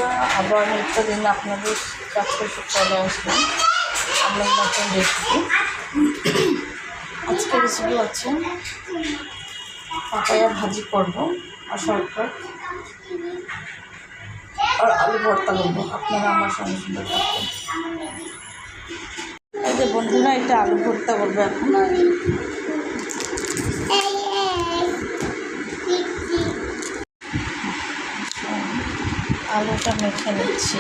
বন্ধুরা, আবার নিত্যদিন আপনাদের কাছে চলে আসলাম আমার নতুন রেসিপি। আজকে রেসিপি হচ্ছে পাপায়া ভাজি করব আর শর্টকাট আর আলু ভর্তা করবো। আপনারা আমার সঙ্গে সঙ্গে থাকবেন। এই যে বন্ধুরা, এটা আলু ভর্তা করবো এখন। আলুটা মেখে নিচ্ছি,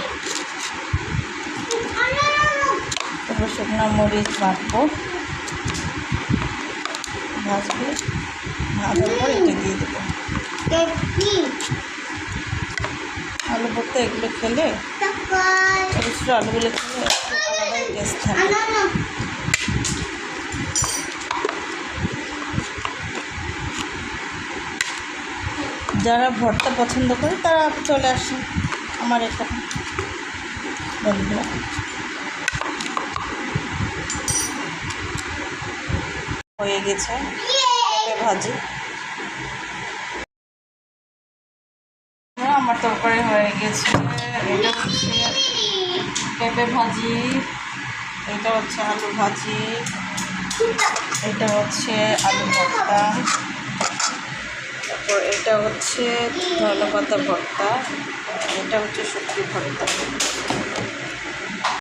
তারপর শুকনো মরিচ বাটবো, ভাজবো, ভাজার পর এটা দিয়ে দেবো। আলু ভর্তা এগুলো খেলে, ছোটো ছোটো আলুগুলো খেলে একটু আলাদাই টেস্ট থাকে। যারা ভর্তা পছন্দ করে তারা চলে আসে আমার এখানে। বন্ধুরা, হয়ে গেছে পেঁপে ভাজি। আমার তরকারি হয়ে গেছে। এটা হচ্ছে পেঁপে ভাজি, এটা হচ্ছে আলু ভাজি, এটা হচ্ছে আলু ভর্তা, তারপর এটা হচ্ছে ধনেপাতা ভর্তা, এটা হচ্ছে শুটকি ভর্তা।